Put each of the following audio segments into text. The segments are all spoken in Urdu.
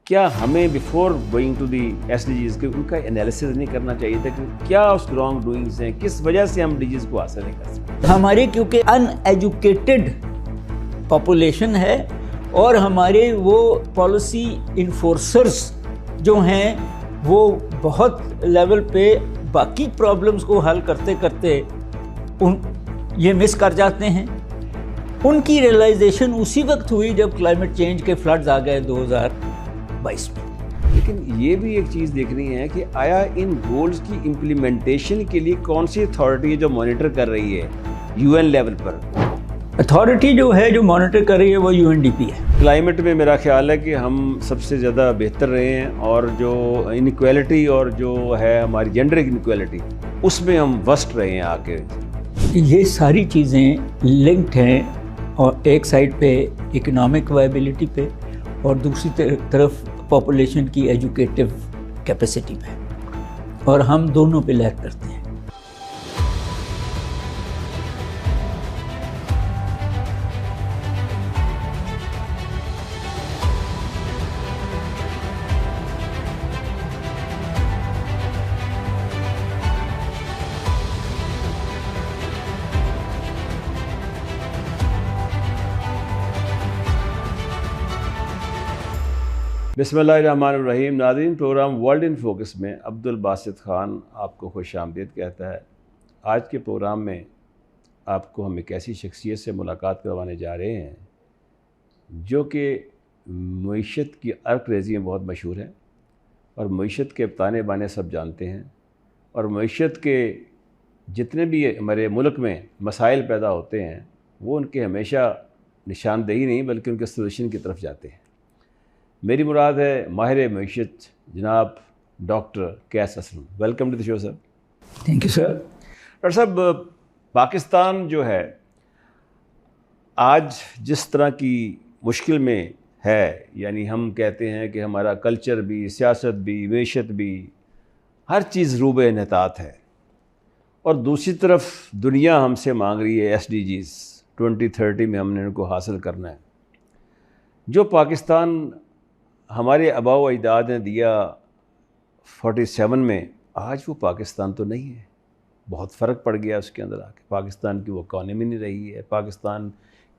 کیا ہمیں before going to the SDGs کے ان کا انالیسس نہیں کرنا چاہیے تھا کہ کیا اس رانگ ڈوئنگس ہیں، کس وجہ سے ہم ڈیجیز کو حاصل نہیں کر سکتے؟ ہماری کیونکہ ان ایجوکیٹڈ پاپولیشن ہے اور ہمارے وہ پالیسی انفورسرز جو ہیں وہ بہت لیول پہ باقی پرابلمز کو حل کرتے کرتے یہ مس کر جاتے ہیں۔ ان کی ریئلائزیشن اسی وقت ہوئی جب کلائمیٹ چینج کے فلڈز آ گئے 2022 میں۔ لیکن یہ بھی ایک چیز دیکھنی ہے کہ آیا ان گولز کی امپلیمنٹیشن کے لیے کون سی اتھارٹی ہے جو مانیٹر کر رہی ہے UN لیول پر؟ اتھارٹی جو ہے جو مانیٹر کر رہی ہے وہ UNDP ہے۔ کلائمیٹ میں میرا خیال ہے کہ ہم سب سے زیادہ بہتر رہے ہیں، اور جو انیکویلٹی اور جو ہے ہماری جینڈر انیکویلٹی اس میں ہم ورسٹ رہے ہیں۔ آ کے یہ ساری چیزیں لنکڈ ہیں، اور ایک سائڈ پہ اکنامک وائبلٹی پہ اور دوسری طرف پاپولیشن کی ایجوکیٹو کیپیسٹی پہ، اور ہم دونوں پہ لیک کرتے ہیں۔ بسم اللہ الرحمن الرحیم۔ ناظرین، پروگرام ورلڈ ان فوکس میں عبد الباسط خان آپ کو خوش آمدید کہتا ہے۔ آج کے پروگرام میں آپ کو ہم ایک ایسی شخصیت سے ملاقات کروانے جا رہے ہیں جو کہ معیشت کی ارک ریزی میں بہت مشہور ہے، اور معیشت کے تانے بانے سب جانتے ہیں، اور معیشت کے جتنے بھی ہمارے ملک میں مسائل پیدا ہوتے ہیں وہ ان کے ہمیشہ نشاندہی نہیں بلکہ ان کے سولوشن کی طرف جاتے ہیں۔ میری مراد ہے ماہر معیشت جناب doctor Qais Aslam. Welcome to the show sir. Thank you sir. Doctor صاحب، پاکستان جو ہے آج جس طرح کی مشکل میں ہے، یعنی ہم کہتے ہیں کہ ہمارا کلچر بھی، سیاست بھی، معیشت بھی، ہر چیز روبہ انحطاط ہے، اور دوسری طرف دنیا ہم سے مانگ رہی ہے SDGs 2030 میں ہم نے ان کو حاصل کرنا ہے۔ جو پاکستان ہمارے آباء و اجداد نے دیا 47 میں، آج وہ پاکستان تو نہیں ہے، بہت فرق پڑ گیا اس کے اندر آ کے۔ پاکستان کی وہ اکانومی نہیں رہی ہے، پاکستان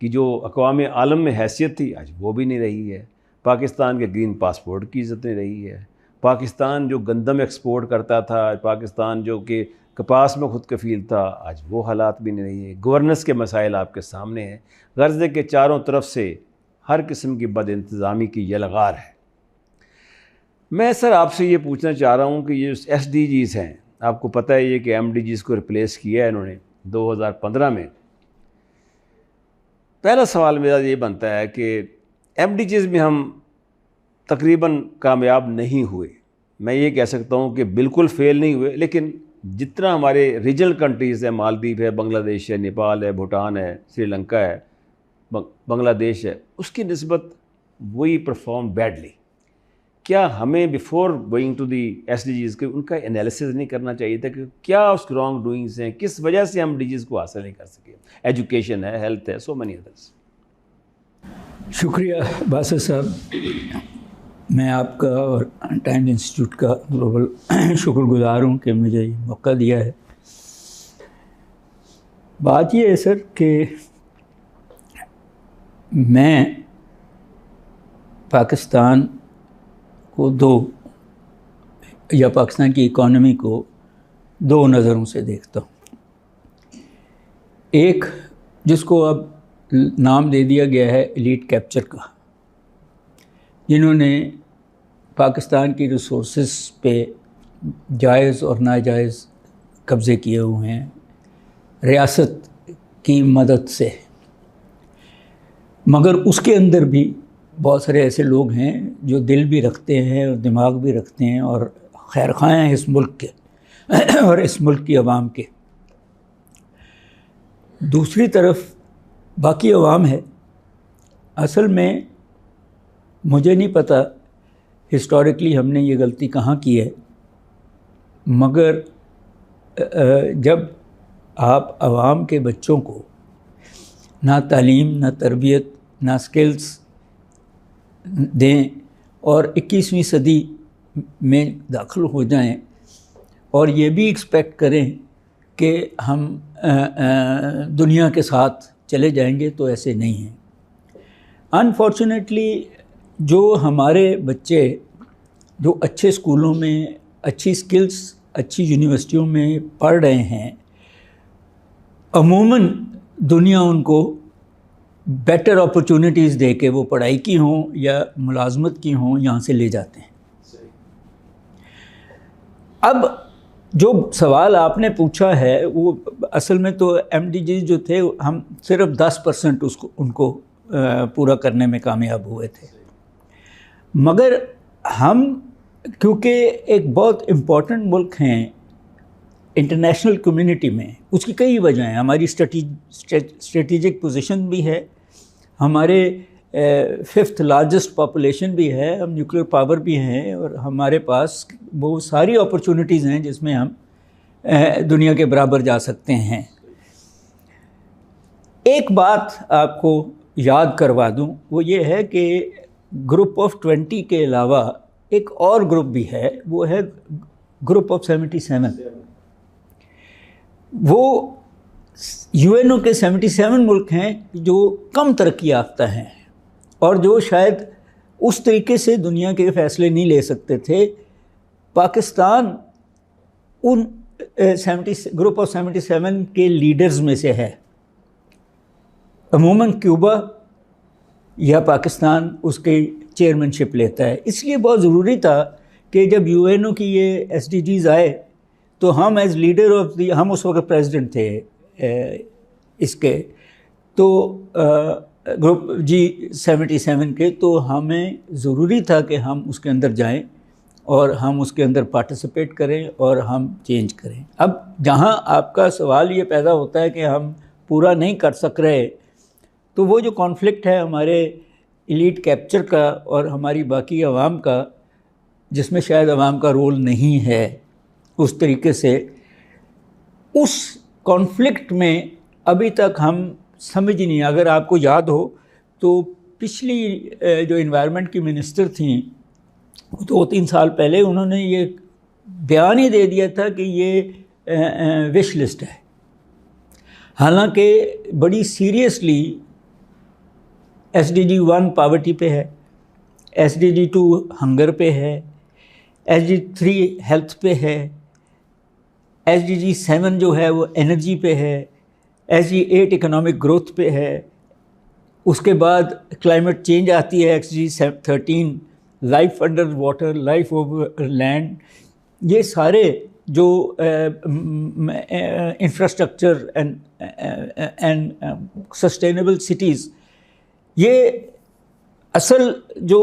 کی جو اقوام عالم میں حیثیت تھی آج وہ بھی نہیں رہی ہے، پاکستان کے گرین پاسپورٹ کی عزت نہیں رہی ہے، پاکستان جو گندم ایکسپورٹ کرتا تھا، پاکستان جو کہ کپاس میں خود کفیل تھا، آج وہ حالات بھی نہیں رہی ہے۔ گورننس کے مسائل آپ کے سامنے ہیں، غرض ہے کہ چاروں طرف سے ہر قسم کی بد انتظامی کی یلغار ہے۔ میں سر آپ سے یہ پوچھنا چاہ رہا ہوں کہ یہ SDGs ہیں، آپ کو پتہ ہے یہ کہ MDGs کو ریپلیس کیا ہے انہوں نے 2015 میں۔ پہلا سوال میرا یہ بنتا ہے کہ MDGs میں ہم تقریباً کامیاب نہیں ہوئے، میں یہ کہہ سکتا ہوں کہ بالکل فیل نہیں ہوئے، لیکن جتنا ہمارے ریجنل کنٹریز ہیں، مالدیپ ہے، بنگلہ دیش ہے، نیپال ہے، بھوٹان ہے، سری لنکا ہے، بنگلہ دیش ہے، اس کی نسبت وہی پرفارم بیڈلی۔ کیا ہمیں before going to the SDGs کے ان کا انالیسس نہیں کرنا چاہیے تھا کہ کیا اس رانگ ڈوئنگس ہیں، کس وجہ سے ہم ڈیجیز کو حاصل نہیں کر سکے؟ ایجوکیشن ہے، ہیلتھ ہے، سو مینی ادرس۔ شکریہ باسط صاحب، میں آپ کا اور ٹائمز انسٹیٹیوٹ کا گلوبل شکر گزار ہوں کہ مجھے یہ موقع دیا ہے۔ بات یہ ہے سر کہ میں پاکستان کو پاکستان کی اکانومی کو دو نظروں سے دیکھتا ہوں۔ ایک جس کو اب نام دے دیا گیا ہے ایلیٹ کیپچر کا، جنہوں نے پاکستان کی ریسورسز پہ جائز اور ناجائز قبضے کیے ہوئے ہیں ریاست کی مدد سے، مگر اس کے اندر بھی بہت سارے ایسے لوگ ہیں جو دل بھی رکھتے ہیں اور دماغ بھی رکھتے ہیں اور خیر خواہ ہیں اس ملک کے اور اس ملک کی عوام کے۔ دوسری طرف باقی عوام ہے۔ اصل میں مجھے نہیں پتہ ہسٹوریکلی ہم نے یہ غلطی کہاں کی ہے، مگر جب آپ عوام کے بچوں کو نہ تعلیم، نہ تربیت، نہ سکلز دیں اور 21ویں صدی میں داخل ہو جائیں اور یہ بھی ایکسپیکٹ کریں کہ ہم دنیا کے ساتھ چلے جائیں گے، تو ایسے نہیں ہیں۔ انفارچونیٹلی جو ہمارے بچے جو اچھے اسکولوں میں، اچھی سکلز، اچھی یونیورسٹیوں میں پڑھ رہے ہیں، عموماً دنیا ان کو بیٹر اپرچونٹیز دے کے، وہ پڑھائی کی ہوں یا ملازمت کی ہوں، یہاں سے لے جاتے ہیں۔ اب جو سوال آپ نے پوچھا ہے وہ اصل میں تو MDGs جو تھے ہم صرف 10% ان کو پورا کرنے میں کامیاب ہوئے تھے، مگر ہم کیونکہ ایک بہت امپورٹنٹ ملک ہیں انٹرنیشنل کمیونٹی میں، اس کی کئی وجہ ہیں۔ ہماری اسٹریٹجک پوزیشن بھی ہے، ہمارے 5th لارجسٹ پاپولیشن بھی ہے، ہم نیوکلیر پاور بھی ہیں، اور ہمارے پاس بہت ساری اپرچونٹیز ہیں جس میں ہم دنیا کے برابر جا سکتے ہیں۔ ایک بات آپ کو یاد کروا دوں، وہ یہ ہے کہ گروپ آف 20 کے علاوہ ایک اور گروپ بھی ہے، وہ ہے گروپ آف 77۔ وہ UN کے 77 ملک ہیں جو کم ترقی یافتہ ہیں اور جو شاید اس طریقے سے دنیا کے فیصلے نہیں لے سکتے تھے۔ پاکستان ان گروپ آف 77 کے لیڈرز میں سے ہے۔ عموماً کیوبا یا پاکستان اس کی چیئرمین شپ لیتا ہے۔ اس لیے بہت ضروری تھا کہ جب UN کی یہ SDGs آئے تو ہم ایز لیڈر آف دی، ہم اس وقت پریزیڈنٹ تھے اس کے، تو گروپ G77 کے، تو ہمیں ضروری تھا کہ ہم اس کے اندر جائیں اور ہم اس کے اندر پارٹیسپیٹ کریں اور ہم چینج کریں۔ اب جہاں آپ کا سوال یہ پیدا ہوتا ہے کہ ہم پورا نہیں کر سک رہے، تو وہ جو کانفلکٹ ہے ہمارے ایلیٹ کیپچر کا اور ہماری باقی عوام کا، جس میں شاید عوام کا رول نہیں ہے اس طریقے سے، اس کانفلکٹ میں ابھی تک ہم سمجھ نہیں۔ اگر آپ کو یاد ہو تو پچھلی جو انوائرمنٹ کی منسٹر تھیں 2-3 سال پہلے، انہوں نے یہ بیان ہی دے دیا تھا کہ یہ وش لسٹ ہے، حالانکہ بڑی سیریسلی SDG 1 پاورٹی پہ ہے، SDG 2 ہنگر پہ ہے، SDG 3 ہیلتھ پہ ہے، SDG 7 جو ہے وہ انرجی پہ ہے، SDG 8 اکنامک گروتھ پہ ہے، اس کے بعد کلائمیٹ چینج آتی ہے SDG 13 life under water, life over land. یہ سارے جو انفراسٹرکچر اینڈ سسٹینیبل سٹیز، یہ اصل جو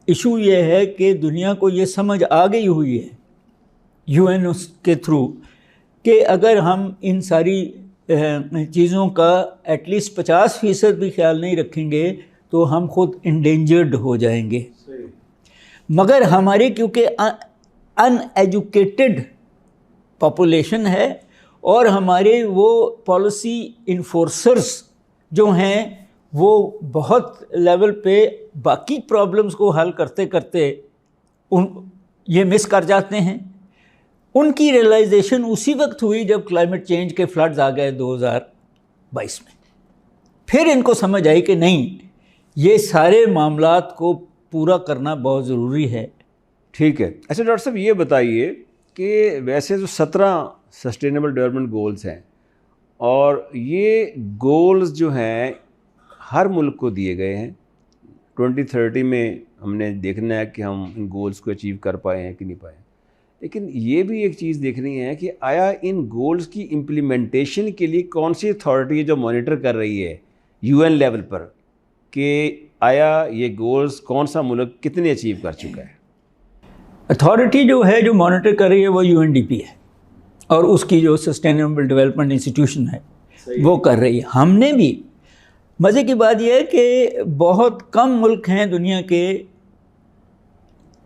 ایشو یہ ہے کہ دنیا کو یہ سمجھ آ گئی ہوئی ہے UN کے تھرو کہ اگر ہم ان ساری چیزوں کا ایٹ لیسٹ 50% بھی خیال نہیں رکھیں گے تو ہم خود انڈینجرڈ ہو جائیں گے۔ مگر ہماری کیونکہ ان ایجوکیٹڈ پاپولیشن ہے اور ہمارے وہ پالیسی انفورسرز جو ہیں وہ بہت لیول پہ باقی پرابلمز کو حل کرتے کرتے یہ مس کر جاتے ہیں۔ ان کی ریئلائزیشن اسی وقت ہوئی جب کلائمیٹ چینج کے فلڈز آ گئے 2022 میں، پھر ان کو سمجھ آئی کہ نہیں، یہ سارے معاملات کو پورا کرنا بہت ضروری ہے۔ ٹھیک ہے۔ اچھا ڈاکٹر صاحب یہ بتائیے کہ ویسے جو 17 سسٹینیبل ڈیولپمنٹ گولز ہیں، اور یہ گولز جو ہیں ہر ملک کو دیے گئے ہیں، 2030 میں ہم نے دیکھنا ہے کہ ہم ان گولز کو اچیو کر پائے ہیں کہ نہیں پائے، لیکن یہ بھی ایک چیز دیکھنی ہے کہ آیا ان گولز کی امپلیمنٹیشن کے لیے کون سی اتھارٹی ہے جو مانیٹر کر رہی ہے UN لیول پر، کہ آیا یہ گولز کون سا ملک کتنے اچیو کر چکا ہے؟ اتھارٹی جو ہے جو مانیٹر کر رہی ہے وہ UNDP ہے، اور اس کی جو سسٹینیبل ڈیولپمنٹ انسٹیٹیوشن ہے وہ کر رہی ہے۔ ہم نے بھی، مزے کی بات یہ ہے کہ بہت کم ملک ہیں دنیا کے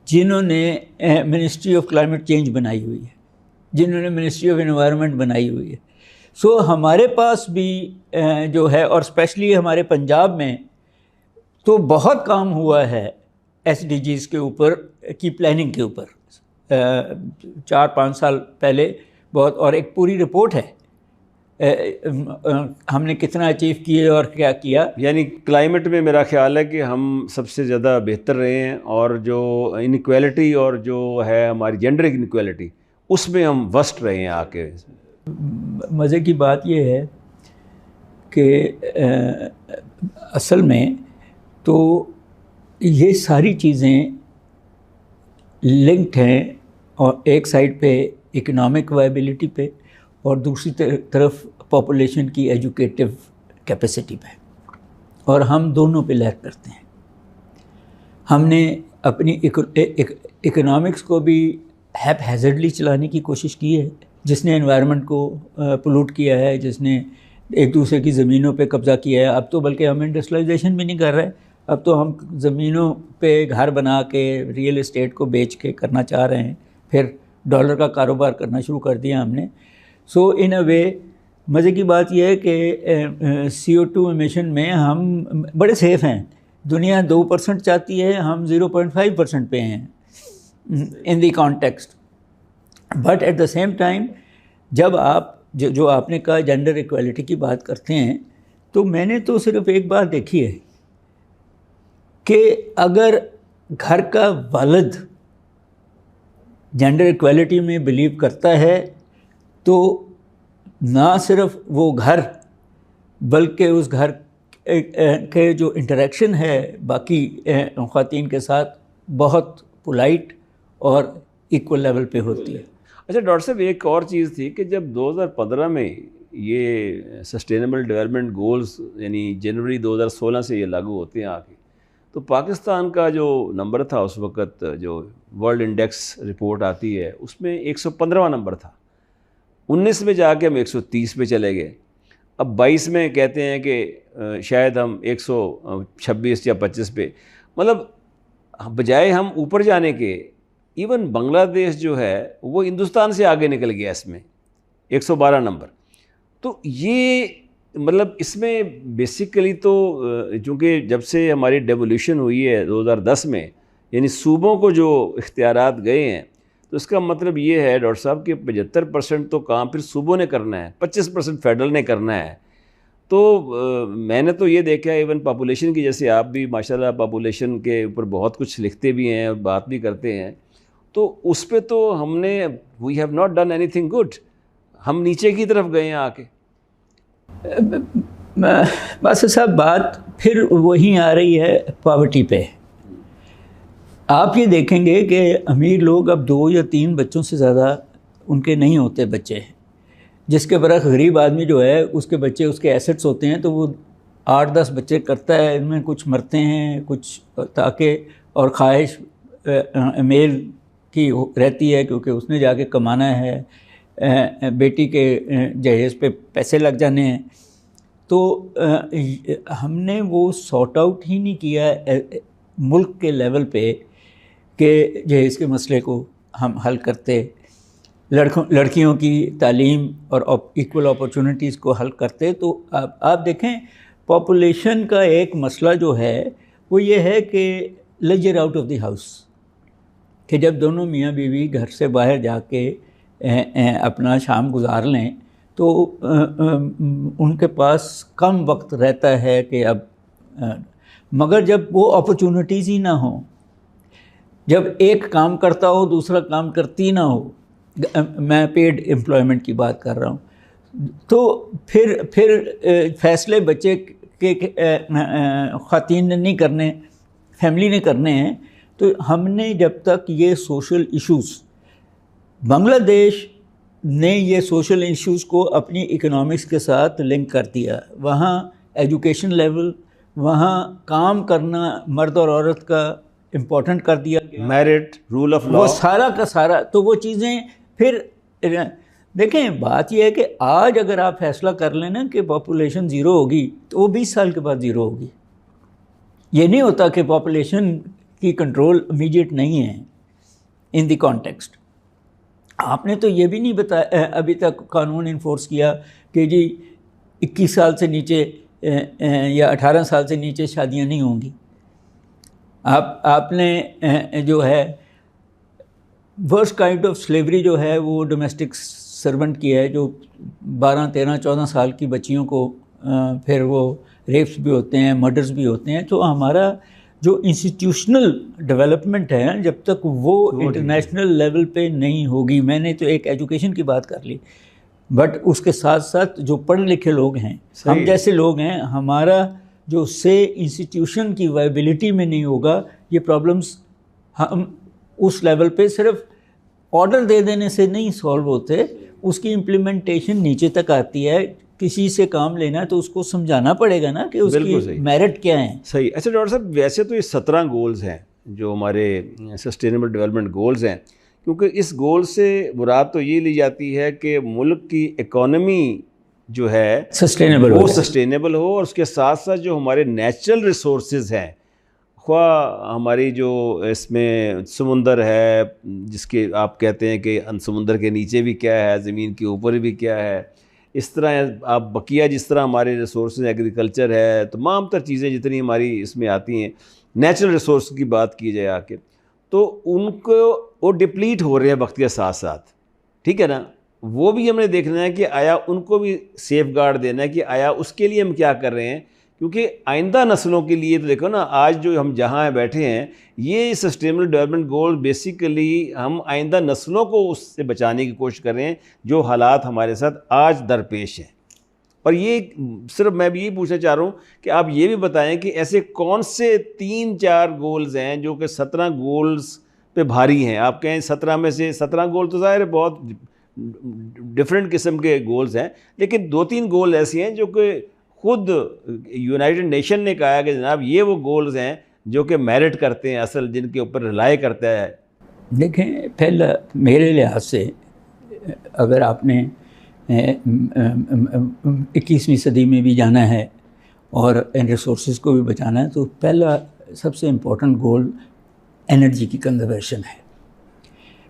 جنہوں نے منسٹری آف کلائمیٹ چینج بنائی ہوئی ہے، جنہوں نے منسٹری آف انوائرمنٹ بنائی ہوئی ہے۔ سو ہمارے پاس بھی جو ہے، اور اسپیشلی ہمارے پنجاب میں تو بہت کام ہوا ہے SDGs کے اوپر کی پلاننگ کے اوپر 4-5 سال پہلے بہت، اور ایک پوری رپورٹ ہے ہم نے کتنا اچیو کیے اور کیا کیا. یعنی کلائمیٹ میں میرا خیال ہے کہ ہم سب سے زیادہ بہتر رہے ہیں، اور جو انیکویلٹی اور جو ہے ہماری جینڈر انیکویلٹی اس میں ہم وسٹ رہے ہیں آ کے. مزے کی بات یہ ہے کہ اصل میں تو یہ ساری چیزیں لنکڈ ہیں، اور ایک سائڈ پہ اکنامک وائبلٹی پہ اور دوسری طرف پاپولیشن کی ایجوکیٹو کیپیسٹی پہ، اور ہم دونوں پہ لیک کرتے ہیں. ہم نے اپنی اکنامکس کو بھی ہیپ ہیزرڈلی چلانے کی کوشش کی ہے، جس نے انوائرمنٹ کو پولوٹ کیا ہے، جس نے ایک دوسرے کی زمینوں پہ قبضہ کیا ہے. اب تو بلکہ ہم انڈسٹریلائزیشن بھی نہیں کر رہے، اب تو ہم زمینوں پہ گھر بنا کے ریئل اسٹیٹ کو بیچ کے کرنا چاہ رہے ہیں، پھر ڈالر کا کاروبار کرنا شروع کر دیا ہم نے. سو ان اے وے مزے کی بات یہ ہے کہ CO2 ایمیشن میں ہم بڑے سیف ہیں. دنیا 2% چاہتی ہے، ہم 0.5% پہ ہیں in the context. But at the same time جب آپ جو آپ نے کہا جینڈر ایکویلٹی کی بات کرتے ہیں، تو میں نے تو صرف ایک بات دیکھی ہے کہ اگر گھر کا والد جینڈر ایکویلٹی میں بلیو کرتا ہے تو نہ صرف وہ گھر بلکہ اس گھر کے جو انٹریکشن ہے باقی خواتین کے ساتھ بہت پولائٹ اور ایکول لیول پہ ہوتی ہے. اچھا ڈاکٹر صاحب، ایک اور چیز تھی کہ جب 2015 میں یہ سسٹینیبل ڈیولپمنٹ گولز یعنی جنوری 2016 سے یہ لاگو ہوتے ہیں آگے، تو پاکستان کا جو نمبر تھا اس وقت، جو ورلڈ انڈیکس رپورٹ آتی ہے، اس میں 115واں نمبر تھا. 19 میں جا کے ہم 130 پہ چلے گئے. اب 22 میں کہتے ہیں کہ شاید ہم 126 یا 25 پہ، مطلب بجائے ہم اوپر جانے کے، ایون بنگلہ دیش جو ہے وہ ہندوستان سے آگے نکل گیا اس میں 112 نمبر. تو یہ مطلب اس میں بیسیکلی تو چونکہ جب سے ہماری ڈیولوشن ہوئی ہے 2010 میں، یعنی صوبوں کو جو اختیارات گئے ہیں، تو اس کا مطلب یہ ہے ڈاکٹر صاحب کہ 75% تو کام پھر صوبوں نے کرنا ہے، 25% فیڈرل نے کرنا ہے. تو میں نے تو یہ دیکھا ہے ایون پاپولیشن کی، جیسے آپ بھی ماشاءاللہ پاپولیشن کے اوپر بہت کچھ لکھتے بھی ہیں اور بات بھی کرتے ہیں، تو اس پہ تو ہم نے we have not done anything good, ہم نیچے کی طرف گئے ہیں آ کے. بس صاحب بات پھر وہیں آ رہی ہے پاورٹی پہ. آپ یہ دیکھیں گے کہ امیر لوگ اب 2 یا 3 بچوں سے زیادہ ان کے نہیں ہوتے بچے، جس کے برعکس غریب آدمی جو ہے اس کے بچے اس کے ایسٹس ہوتے ہیں، تو وہ 8-10 بچے کرتا ہے، ان میں کچھ مرتے ہیں کچھ، تاکہ اور خواہش میل کی رہتی ہے کیونکہ اس نے جا کے کمانا ہے، بیٹی کے جہیز پہ پیسے لگ جانے ہیں. تو ہم نے وہ سارٹ آؤٹ ہی نہیں کیا ملک کے لیول پہ کہ جہیز کے مسئلے کو ہم حل کرتے، لڑکیوں کی تعلیم اور ایکول اپرچونٹیز کو حل کرتے. تو آپ دیکھیں پاپولیشن کا ایک مسئلہ جو ہے وہ یہ ہے کہ leisure out of the house, کہ جب دونوں میاں بیوی گھر سے باہر جا کے اپنا شام گزار لیں تو ان کے پاس کم وقت رہتا ہے کہ اب، مگر جب وہ اپرچونٹیز ہی نہ ہوں، جب ایک کام کرتا ہو دوسرا کام کرتی نہ ہو، میں پیڈ امپلائمنٹ کی بات کر رہا ہوں، تو پھر فیصلے بچے کے خواتین نے نہیں کرنے، فیملی نے کرنے ہیں. تو ہم نے جب تک یہ سوشل ایشوز، بنگلہ دیش نے یہ سوشل ایشوز کو اپنی اکنامکس کے ساتھ لنک کر دیا. وہاں ایجوکیشن لیول، وہاں کام کرنا مرد اور عورت کا امپورٹنٹ کر دیا، میرٹ، رول آف لا، وہ سارا کا سارا. تو وہ چیزیں پھر دیکھیں، بات یہ ہے کہ آج اگر آپ فیصلہ کر لیں نا کہ پاپولیشن 0 ہوگی تو وہ 20 سال کے بعد 0 ہوگی. یہ نہیں ہوتا کہ پاپولیشن کی کنٹرول امیڈیٹ نہیں ہے ان دی کانٹیکسٹ. آپ نے تو یہ بھی نہیں بتایا ابھی تک قانون انفورس کیا کہ جی 21 سال سے نیچے یا 18 سال سے نیچے شادیاں نہیں ہوں گی. آپ نے جو ہے ورسٹ کائنڈ آف سلیوری جو ہے وہ ڈومیسٹک سرونٹ کی ہے، جو 12 13 14 سال کی بچیوں کو پھر وہ ریپس بھی ہوتے ہیں، مرڈرز بھی ہوتے ہیں. تو ہمارا جو انسٹیٹیوشنل ڈیولپمنٹ ہے جب تک وہ انٹرنیشنل لیول پہ نہیں ہوگی، میں نے تو ایک ایجوکیشن کی بات کر لی، بٹ اس کے ساتھ ساتھ جو پڑھے لکھے لوگ ہیں، ہم جیسے لوگ ہیں، ہمارا جو سے انسٹیٹیوشن کی وائبلٹی میں نہیں ہوگا، یہ پرابلمس ہم اس لیول پہ صرف آرڈر دے دینے سے نہیں سولو ہوتے، اس کی امپلیمنٹیشن نیچے تک آتی ہے. کسی سے کام لینا ہے تو اس کو سمجھانا پڑے گا نا کہ اس کی میرٹ کیا ہیں. صحیح. اچھا ڈاکٹر صاحب، ویسے تو یہ 17 گولز ہیں جو ہمارے سسٹینیبل ڈیولپمنٹ گولز ہیں، کیونکہ اس گول سے مراد تو یہ لی جاتی ہے کہ ملک کی اکانومی جو ہے وہ سسٹینیبل ہو، اور اس کے ساتھ ساتھ جو ہمارے نیچرل ریسورسز ہیں، خواہ ہماری جو اس میں سمندر ہے جس کے آپ کہتے ہیں کہ سمندر کے نیچے بھی کیا ہے، زمین کے اوپر بھی کیا ہے، اس طرح آپ بقیہ جس طرح ہمارے ریسورسز ایگریکلچر ہے، تمام تر چیزیں جتنی ہماری اس میں آتی ہیں، نیچرل ریسورس کی بات کی جائے آ کے، تو ان کو وہ ڈپلیٹ ہو رہے ہیں وقت کے ساتھ ساتھ. ٹھیک ہے نا، وہ بھی ہم نے دیکھنا ہے کہ آیا ان کو بھی سیف گارڈ دینا ہے کہ آیا اس کے لیے ہم کیا کر رہے ہیں، کیونکہ آئندہ نسلوں کے لیے تو دیکھو نا، آج جو ہم جہاں بیٹھے ہیں، یہ سسٹینیبل ڈیولپمنٹ گول بیسیکلی ہم آئندہ نسلوں کو اس سے بچانے کی کوشش کر رہے ہیں جو حالات ہمارے ساتھ آج درپیش ہیں. اور یہ صرف میں بھی یہی پوچھنا چاہ رہا ہوں کہ آپ یہ بھی بتائیں کہ ایسے کون سے 3-4 گولز ہیں جو کہ 17 گولز پہ بھاری ہیں. آپ کہیں 17 میں سے 17 گول تو ظاہر ہے بہت ڈفرینٹ قسم کے گولز ہیں، لیکن 2-3 گول ایسے ہیں جو کہ خود یونائٹڈ نیشن نے کہا ہے کہ جناب یہ وہ گولز ہیں جو کہ میرٹ کرتے ہیں، اصل جن کے اوپر رلائے کرتا ہے. دیکھیں، پہلا میرے لحاظ سے اگر آپ نے 21ویں صدی میں بھی جانا ہے اور ان ریسورسز کو بھی بچانا ہے، تو پہلا سب سے امپورٹنٹ گول انرجی کی کنزرویشن ہے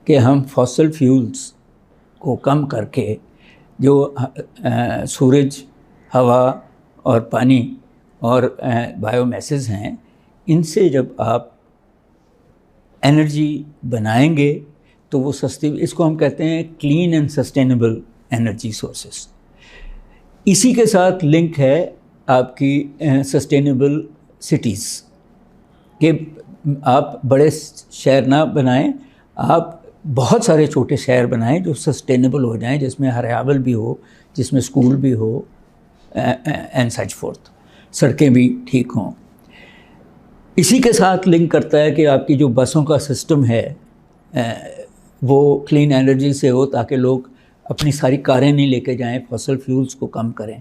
کہ ہم فاسل فیولز کو کم کر کے جو سورج، ہوا اور پانی اور بایو میسز ہیں، ان سے جب آپ انرجی بنائیں گے تو وہ سستی، اس کو ہم کہتے ہیں clean and sustainable energy sources. اسی کے ساتھ لنک ہے آپ کی سسٹینیبل سٹیز، کہ آپ بڑے شہر نہ بنائیں، آپ بہت سارے چھوٹے شہر بنائیں جو سسٹینیبل ہو جائیں، جس میں ہریابل بھی ہو، جس میں اسکول بھی ہو اینڈ سچ فورتھ، سڑکیں بھی ٹھیک ہوں. اسی کے ساتھ لنک کرتا ہے کہ آپ کی جو بسوں کا سسٹم ہے وہ کلین انرجی سے ہو، تاکہ لوگ اپنی ساری کاریں نہیں لے کے جائیں، فاسل فیولز کو کم کریں.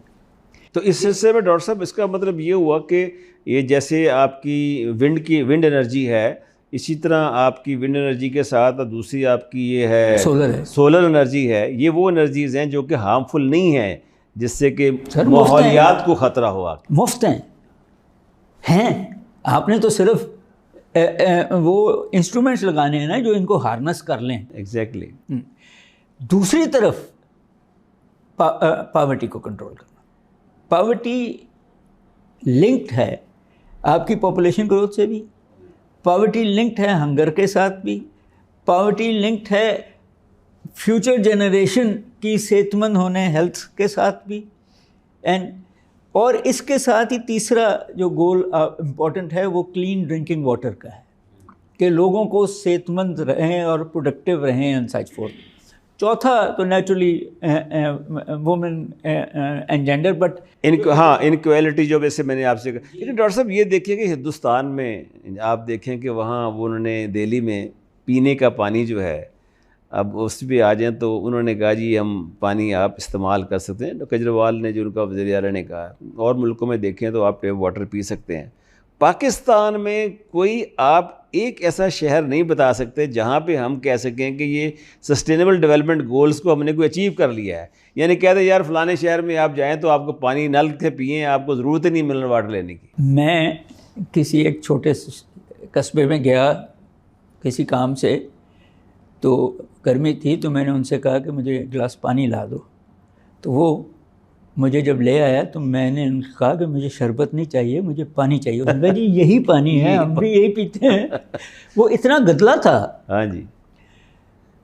تو اس سلسلے میں ڈاکٹر صاحب اس کا مطلب یہ ہوا کہ یہ جیسے آپ کی ونڈ انرجی ہے، اسی طرح آپ کی ونڈ انرجی کے ساتھ دوسری آپ کی یہ ہے سولر انرجی ہے، یہ وہ انرجیز ہیں جو کہ ہارمفل نہیں ہیں، جس سے کہ ماحولیات کو خطرہ ہوا. مفت ہیں. آپ نے تو صرف وہ انسٹرومنٹس لگانے ہیں نا جو ان کو ہارنس کر لیں. ایگزیکٹلی. دوسری طرف پاورٹی کو کنٹرول کرنا. پاورٹی لنکڈ ہے آپ کی پاپولیشن گروتھ سے بھی، پاورٹی لنکڈ ہے ہنگر کے ساتھ بھی، پاورٹی لنکڈ ہے فیوچر جنریشن کی صحت مند ہونے، ہیلتھ کے ساتھ بھی. اور اس کے ساتھ ہی تیسرا جو گول امپورٹنٹ ہے وہ کلین ڈرنکنگ واٹر کا ہے، کہ لوگوں کو صحت مند رہیں اور پروڈکٹیو رہیں اینڈ سچ فورتھ. چوتھا تو naturally women and gender, but inequality جو ویسے میں نے آپ سے کہا. لیکن ڈاکٹر صاحب یہ دیکھیے کہ ہندوستان میں آپ دیکھیں کہ وہاں وہ انہوں نے دہلی میں پینے کا پانی جو ہے، اب اس بھی آ جائیں تو انہوں نے کہا جی ہم پانی آپ استعمال کر سکتے ہیں. کیجریوال نے جو ان کا وزیر اعلیٰ نے کہا، اور ملکوں میں دیکھیں تو آپ ٹیپ واٹر پی سکتے ہیں. پاکستان میں کوئی آپ ایک ایسا شہر نہیں بتا سکتے جہاں پہ ہم کہہ سکیں کہ یہ سسٹینیبل ڈیولپمنٹ گولز کو ہم نے کوئی اچیو کر لیا ہے. یعنی کہتے ہیں یار فلانے شہر میں آپ جائیں تو آپ کو پانی نل سے پئیں، آپ کو ضرورت ہی نہیں منرل واٹر لینے کی. میں کسی ایک چھوٹے قصبے میں گیا کسی کام سے، تو گرمی تھی، تو میں نے ان سے کہا کہ مجھے ایک گلاس پانی لا دو. تو وہ مجھے جب لے آیا تو میں نے ان سے کہا کہ مجھے شربت نہیں چاہیے، مجھے پانی چاہیے. انہوں نے کہا جی یہی پانی ہے، ہم بھی یہی پیتے ہیں. وہ اتنا گدلا تھا. ہاں جی،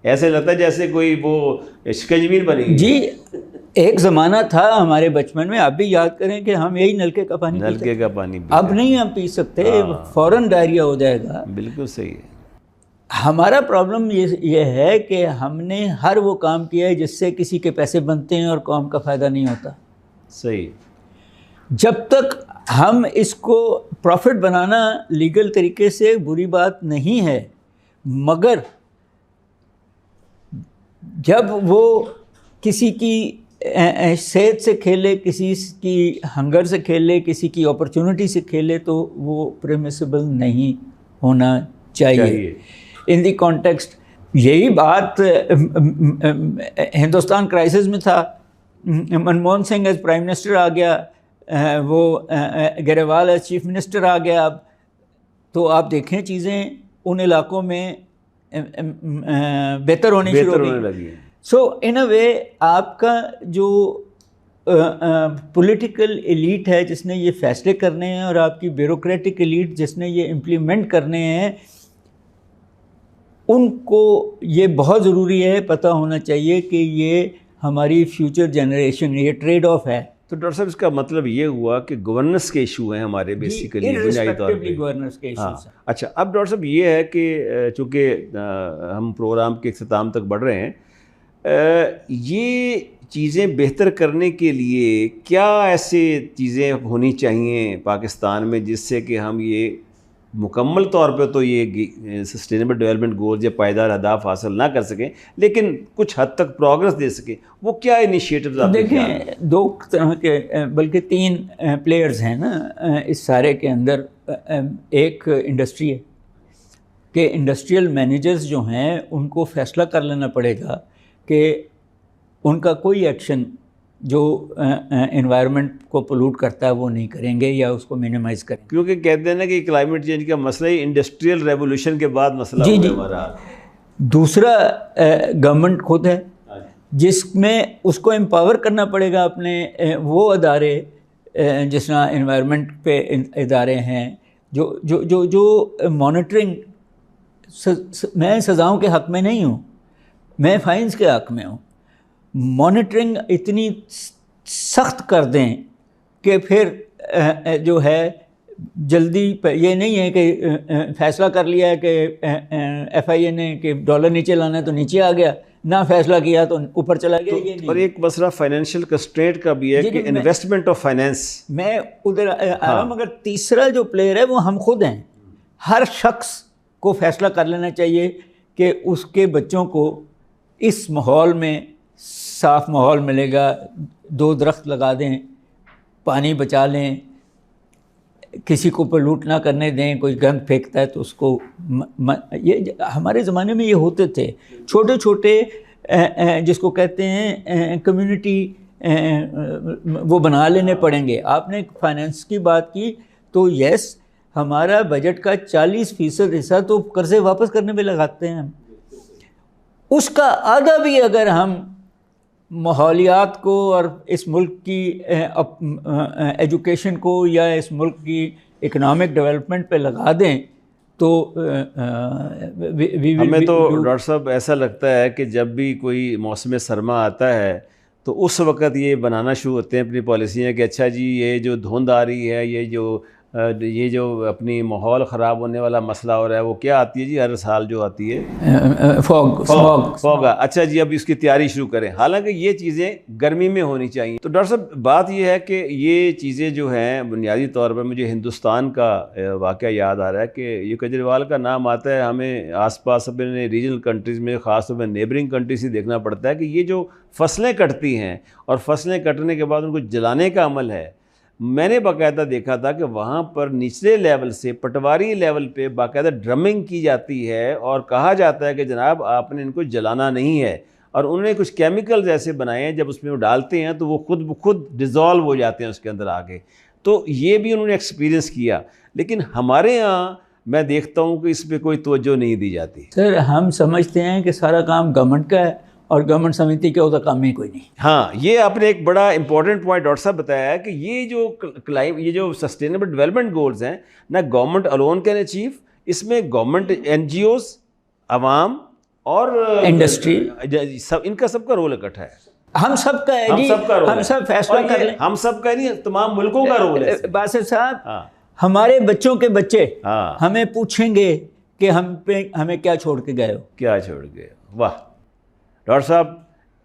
ایسے لگتا ہے جیسے کوئی وہ شکنجی بنی. جی ایک زمانہ تھا ہمارے بچپن میں، آپ بھی یاد کریں کہ ہم یہی نلکے کا پانی پیتے. نلکے کا پانی اب نہیں ہم پی سکتے، فوراً ڈائریا ہو جائے گا. بالکل صحیح ہے. ہمارا پرابلم یہ ہے کہ ہم نے ہر وہ کام کیا ہے جس سے کسی کے پیسے بنتے ہیں اور قوم کا فائدہ نہیں ہوتا. صحیح. جب تک ہم اس کو پروفٹ بنانا لیگل طریقے سے بری بات نہیں ہے، مگر جب وہ کسی کی صحت سے کھیلے، کسی کی ہنگر سے کھیلے، کسی کی اپرچونٹی سے کھیلے، تو وہ پرمیسیبل نہیں ہونا چاہیے. ان دی کانٹیکسٹ یہی بات ہندوستان کرائسس میں تھا. Manmohan Singh as prime minister آ گیا، وہ گریوال ایز چیف منسٹر آ گیا. اب تو آپ دیکھیں چیزیں ان علاقوں میں بہتر ہونی شروع ہونے لگی. سو ان اے وے آپ کا جو پولیٹیکل ایلیٹ ہے جس نے یہ فیصلے کرنے ہیں، اور آپ کی بیوروکریٹک ایلیٹ جس نے یہ امپلیمنٹ کرنے ہیں، ان کو یہ بہت ضروری ہے، پتہ ہونا چاہیے کہ یہ ہماری فیوچر جنریشن، یہ ٹریڈ آف ہے. تو ڈاکٹر صاحب اس کا مطلب یہ ہوا کہ گورننس کے ایشو ہیں ہمارے بیسیکلی بنیادی طور پہ. گورننس کے ایشوز ہیں. اچھا، اب ڈاکٹر صاحب یہ ہے کہ چونکہ ہم پروگرام کے اختتام تک بڑھ رہے ہیں، یہ چیزیں بہتر کرنے کے لیے کیا ایسے چیزیں ہونی چاہیے پاکستان میں جس سے کہ ہم یہ مکمل طور پہ تو یہ سسٹینیبل ڈیولپمنٹ گولز یا پائیدار اہداف حاصل نہ کر سکیں لیکن کچھ حد تک پروگرس دے سکیں؟ وہ کیا انیشیٹوز آپ دیکھیں، دو طرح کے بلکہ تین پلیئرز ہیں نا اس سارے کے اندر. ایک انڈسٹری ہے کہ انڈسٹریل مینیجرز جو ہیں ان کو فیصلہ کر لینا پڑے گا کہ ان کا کوئی ایکشن جو انوائرمنٹ کو پولوٹ کرتا ہے وہ نہیں کریں گے یا اس کو مینیمائز کریں گے. کیونکہ کہتے ہیں نا کہ کلائمیٹ چینج کا مسئلہ ہی انڈسٹریل ریولوشن کے بعد مسئلہ ہوا ہے ہمارا. دوسرا گورنمنٹ خود ہے جس میں اس کو امپاور کرنا پڑے گا اپنے وہ ادارے جس طرح انوائرمنٹ پہ ادارے ہیں جو جو جو جو مانیٹرنگ. میں سزاؤں کے حق میں نہیں ہوں، میں فائنز کے حق میں ہوں. مانیٹرنگ اتنی سخت کر دیں کہ پھر جو ہے جلدی یہ نہیں ہے کہ فیصلہ کر لیا ہے کہ ایف آئی اے نے کہ ڈالر نیچے لانا ہے تو نیچے آ گیا، نہ فیصلہ کیا تو اوپر چلا گیا. یہ نہیں. اور ایک مسئلہ فائنینشیل کنسٹرینٹ کا بھی ہے کہ انویسٹمنٹ آف فائنینس. میں ادھر آ رہا ہوں، مگر تیسرا جو پلیئر ہے وہ ہم خود ہیں. ہر شخص کو فیصلہ کر لینا چاہیے کہ اس کے بچوں کو اس ماحول میں صاف ماحول ملے گا. 2 درخت لگا دیں، پانی بچا لیں، کسی کو پلوٹ نہ کرنے دیں. کوئی گند پھینکتا ہے تو اس کو یہ ہمارے زمانے میں یہ ہوتے تھے چھوٹے چھوٹے جس کو کہتے ہیں کمیونٹی وہ بنا لینے پڑیں گے. آپ نے فائنینس کی بات کی تو یس، ہمارا بجٹ کا 40% حصہ تو قرضے واپس کرنے میں لگاتے ہیں. اس کا آدھا بھی اگر ہم ماحولیات کو اور اس ملک کی ایجوکیشن کو یا اس ملک کی اکنامک ڈیولپمنٹ پہ لگا دیں تو ہمیں تو ڈاکٹر صاحب ایسا لگتا ہے کہ جب بھی کوئی موسم سرما آتا ہے تو اس وقت یہ بنانا شروع ہوتے ہیں اپنی پالیسیاں کہ اچھا جی یہ جو دھند آ رہی ہے، یہ جو اپنی ماحول خراب ہونے والا مسئلہ ہو رہا ہے، وہ کیا آتی ہے جی ہر سال جو آتی ہے فوگ. اچھا جی اب اس کی تیاری شروع کریں، حالانکہ یہ چیزیں گرمی میں ہونی چاہیے. تو ڈاکٹر صاحب بات یہ ہے کہ یہ چیزیں جو ہیں بنیادی طور پر مجھے ہندوستان کا واقعہ یاد آ رہا ہے کہ یہ کیجریوال کا نام آتا ہے، ہمیں آس پاس اپنے ریجنل کنٹریز میں خاص طور پہ نیبرنگ کنٹریز سے دیکھنا پڑتا ہے کہ یہ جو فصلیں کٹتی ہیں اور فصلیں کٹنے کے بعد ان کو جلانے کا عمل ہے. میں نے باقاعدہ دیکھا تھا کہ وہاں پر نچلے لیول سے پٹواری لیول پہ باقاعدہ ڈرمنگ کی جاتی ہے اور کہا جاتا ہے کہ جناب آپ نے ان کو جلانا نہیں ہے. اور انہوں نے کچھ کیمیکلز ایسے بنائے ہیں جب اس میں وہ ڈالتے ہیں تو وہ خود بخود ڈیزالو ہو جاتے ہیں اس کے اندر آگے. تو یہ بھی انہوں نے ایکسپیرینس کیا، لیکن ہمارے یہاں میں دیکھتا ہوں کہ اس پہ کوئی توجہ نہیں دی جاتی. سر ہم سمجھتے ہیں کہ سارا کام گورنمنٹ کا ہے اور گورنمنٹ سمیتی کے ہوتا کام ہی کوئی نہیں. ہاں یہ آپ نے ایک بڑا امپورٹنٹ پوائنٹ ڈاکٹر صاحب بتایا ہے کہ یہ جو سسٹینیبل ڈیولپمنٹ گولز ہیں نہ گورنمنٹ الون کین اچیو, اس میں گورنمنٹ NGOs, عوام اور انڈسٹری سب ان کا سب کا رول اکٹھا ہے. ہم سب کا ہے جی, ہم سب فیصلہ کر لیں. ہم سب کا نہیں, تمام ملکوں کا رول ہے. باسط صاحب ہمارے بچوں کے بچے ہمیں پوچھیں گے کہ ہمیں کیا چھوڑ کے گئے ہو, کیا چھوڑ گئے. واہ ڈاکٹر صاحب,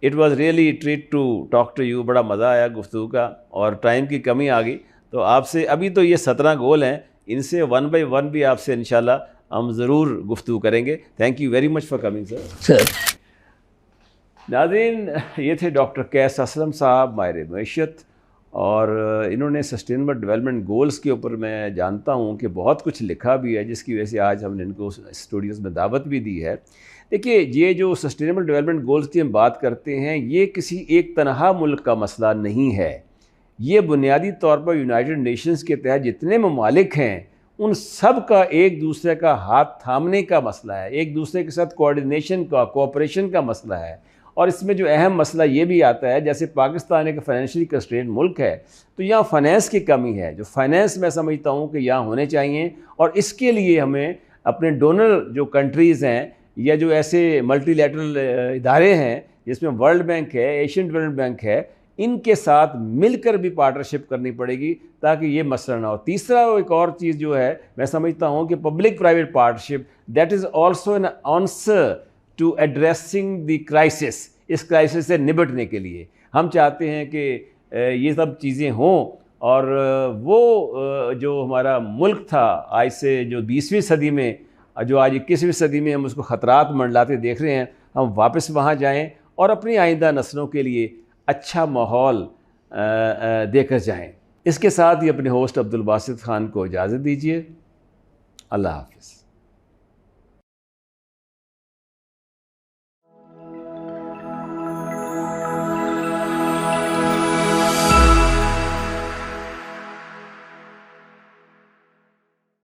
it was really treat to talk to you. بڑا مزہ آیا گفتگو کا, اور ٹائم کی کمی آ گئی تو آپ سے ابھی تو یہ 17 گول ہیں, ان سے 1 by 1 بھی آپ سے انشاءاللہ ہم ضرور گفتگو کریں گے. Thank you very much for coming sir. ناظرین, یہ تھے ڈاکٹر قیس اسلم صاحب ماہر معیشت, اور انہوں نے سسٹینیبل ڈیولپمنٹ گولز کے اوپر میں جانتا ہوں کہ بہت کچھ لکھا بھی ہے, جس کی وجہ سے آج ہم نے ان کو اسٹوڈیوز میں دعوت بھی دی ہے. دیکھیے یہ جو سسٹینیبل ڈیولپمنٹ گولز کی ہم بات کرتے ہیں, یہ کسی ایک تنہا ملک کا مسئلہ نہیں ہے. یہ بنیادی طور پر یونائٹڈ نیشنز کے تحت جتنے ممالک ہیں ان سب کا ایک دوسرے کا ہاتھ تھامنے کا مسئلہ ہے, ایک دوسرے کے ساتھ کوآرڈینیشن کا, کوآپریشن کا مسئلہ ہے. اور اس میں جو اہم مسئلہ یہ بھی آتا ہے, جیسے پاکستان ایک فائنینشلی کنسٹرینڈ ملک ہے تو یہاں فائنینس کی کمی ہے. جو فائنینس میں سمجھتا ہوں کہ یہاں ہونے چاہیے, اور اس کے لیے ہمیں اپنے ڈونر جو کنٹریز ہیں یا جو ایسے ملٹی لیٹرل ادارے ہیں جس میں ورلڈ بینک ہے, ایشین ڈیولپمنٹ بینک ہے, ان کے ساتھ مل کر بھی پارٹنرشپ کرنی پڑے گی تاکہ یہ مسئلہ نہ ہو. تیسرا ایک اور چیز جو ہے میں سمجھتا ہوں کہ public private partnership, that is also an answer to addressing the crisis. اس کرائسس سے نبٹنے کے لیے ہم چاہتے ہیں کہ یہ سب چیزیں ہوں, اور وہ جو ہمارا ملک تھا آج سے جو 20ویں صدی میں, جو آج 21ویں صدی میں ہم اس کو خطرات منڈلاتے دیکھ رہے ہیں, ہم واپس وہاں جائیں اور اپنی آئندہ نسلوں کے لیے اچھا ماحول دے کر جائیں. اس کے ساتھ ہی اپنے ہوسٹ عبدالباسط خان کو اجازت دیجیے. اللہ حافظ.